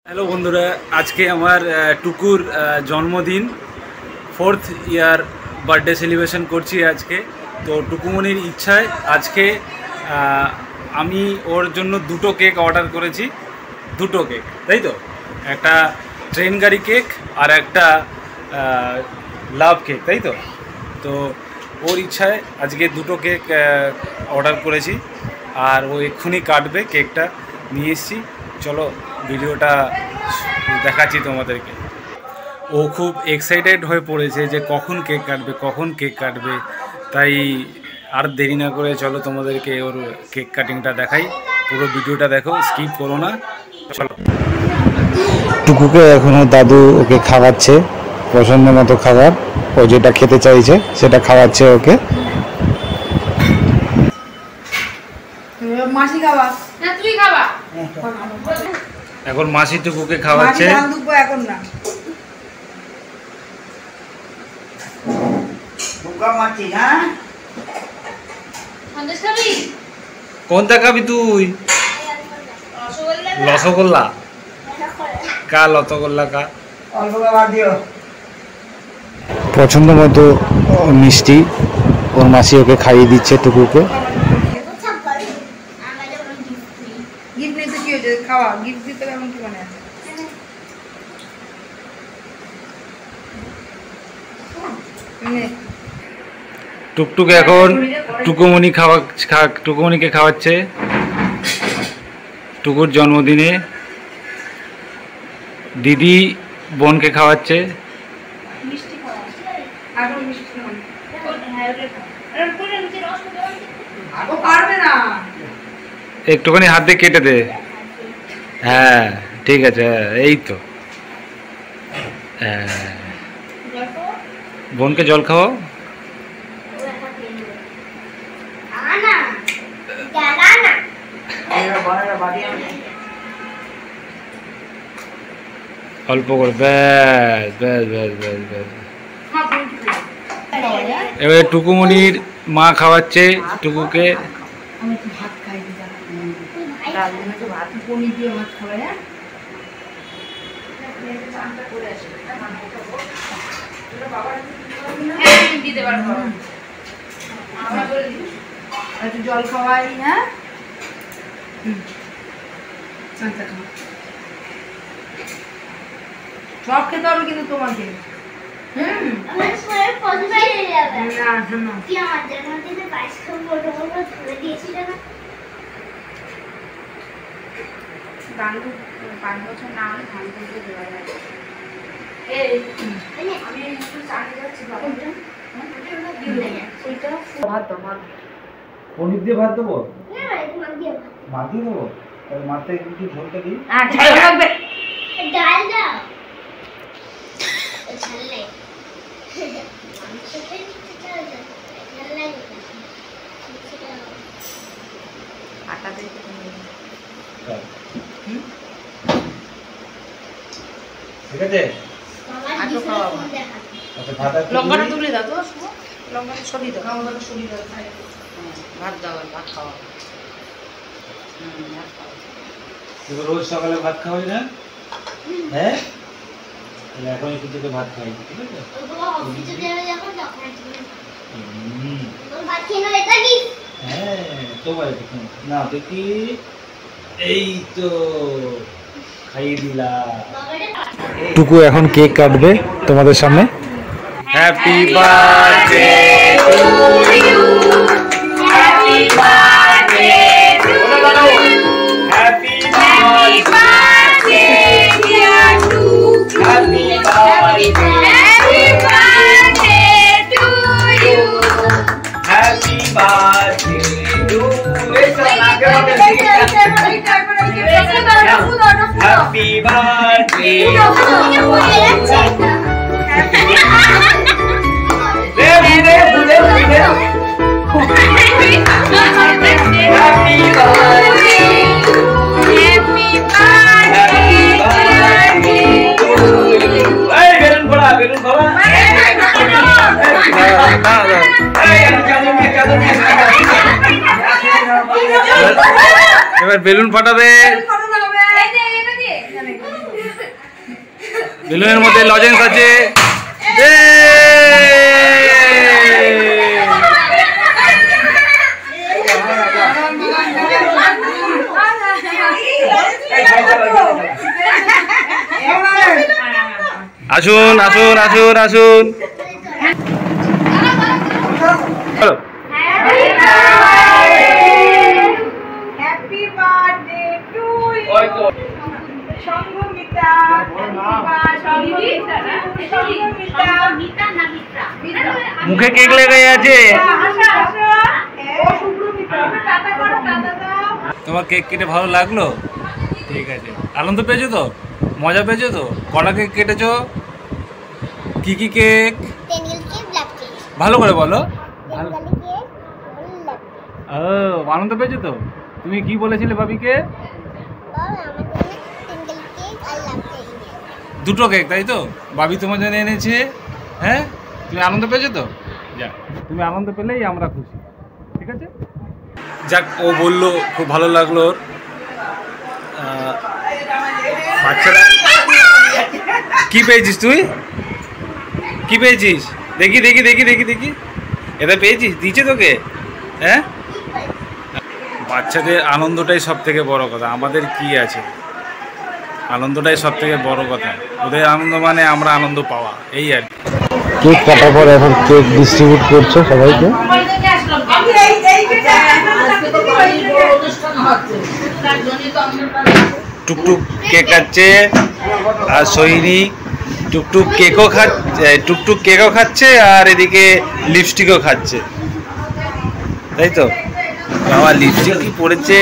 Hello বন্ধুরা, আজকে আমার টুকুর জন্মদিন, 4th ইয়ার বার্থডে সেলিব্রেশন করছি আজকে। তো টুকুমনির ইচ্ছায় আজকে আমি ওর জন্য দুটো কেক অর্ডার করেছি। দুটো কেক, তাই তো? একটা ট্রেন গাড়ি কেক আর একটা লাভ কেক, তাই তো? তো ওর ইচ্ছায় আজকে দুটো কেক অর্ডার করেছি, আর ও এক্ষুনি কাটবে। কেকটা নিয়ে এসেছি, চলো ভিডিওটা দেখাচ্ছি তোমাদেরকে। ও খুব এক্সাইটেড হয়ে পড়েছে যে কখন কেক কাটবে, তাই আর দেরি না করে চলো তোমাদেরকে ওর কেক কাটিংটা দেখাই। পুরো ভিডিওটা দেখো, স্কিপ করো না, চলো। টুকুকে এখনো দাদু ওকে খাওয়াচ্ছে পছন্দ মতো খাবার। ও যেটা খেতে চাইছে সেটা খাওয়াচ্ছে ওকে। মাসি খাওয়া না, তুই খাওয়া। এখন মাসি টুকুকে খাওয়াচ্ছে। এখন না, কোনটা খাবি তুই? রসগোল্লা কা, রসগোল্লা কা। পছন্দ মতো মিষ্টি ওর মাসি ওকে খাইয়ে দিচ্ছে টুকুকে। গিফট নিতে কি হয়েছে? খাওয়া গিফট দিতে এমন কি মনে আছে? টুকটুক এখন টুকুমনিকে খাওয়াচ্ছে টুকুর জন্মদিনে। দিদি বোনকে খাওয়াচ্ছে। একটুখানি হাত দিয়ে কেটে দে। হ্যাঁ ঠিক আছে, এই তো। বোনকে জল খাওয়াও। অল্প করে, ব্যাস ব্যাস ব্যাস ব্যাস ব্যাস। এবারে টুকুমনির মা খাওয়াচ্ছে টুকুকে। জল খাওয়াই। হ্যাঁ, সব খেতে হবে কিন্তু তোমাকে। পনির দিয়ে ভাত দেবো, মাছ দিয়ে দেবো, তাহলে মাথায় কিছু ঝোলটা দিই। ডাল দাও, ছাড়লে আটা দিয়ে ঠিক আছে। লঙ্কাটা তুলে দাও তো, লঙ্কাটা সরিয়ে দাও, লঙ্কাটা সরিয়ে দাও। ভাত দাও, ভাত খাওয়া। রোজ সকালে ভাত খাওয়াই না? হ্যাঁ, এখন একটু থেকে ভাত খাই, ঠিক আছে? হ্যাঁ, তোমার না দেখি, এই তো খাইয়ে দিলাম। টুকু এখন কেক কাটবে তোমাদের সামনে। Happy birthday to you, happy birthday to you, happy birthday dear Tuku, happy birthday to you, happy birthday to you, happy birthday. এবার বেলুন ফাটাবে। বেলুনের মধ্যে লজেন্স আছে। আসুন আসুন আসুন আসুন। হ্যাপি বার্থডে টু ইউ সংঘমিতা। মুখে কেক লেগে আছে। তোমার কেক কেটে ভালো লাগলো? ঠিক আছে, আনন্দ পেয়েছো তো? মজা পেয়েছো তো? কটা কেক কেটেছো? কি কি কেক? ভালো করে বলো। ও, আনন্দ পেয়েছো তো? তুমি কি বলেছিলে ভাবিকে? দুটো কেক, তাই তো? ভাবি তোমার জন্য এনেছে। হ্যাঁ, তুমি আনন্দ পেয়েছো তো? যাক, তুমি আনন্দ পেলেই আমরা খুশি। ঠিক আছে, যাক, ও বললো খুব ভালো লাগলো ওর। বাচ্চারা কি পেয়েছিস তুই? কি পেয়েছিস? দেখি দেখি দেখি দেখি দেখি, এটা পেয়েছিস? দিয়েছে তোকে? হ্যাঁ, বাচ্চাদের আনন্দটাই সব থেকে বড় কথা। আমাদের কি আছে, আনন্দটাই সব থেকে বড় কথা। ওদের আনন্দ মানে আমরা আনন্দ পাওয়া, এই আর কি। কেক কাটার পর এখন কেক ডিস্ট্রিবিউট করছো সবাইকে। টুকটুক কেক খাচ্ছে আর সোহিনী টুকটুক কেকও খাচ্ছে আর এদিকে লিপস্টিকও খাচ্ছে, তাই তো? বাবা লিপস্টিক কি পড়েছে?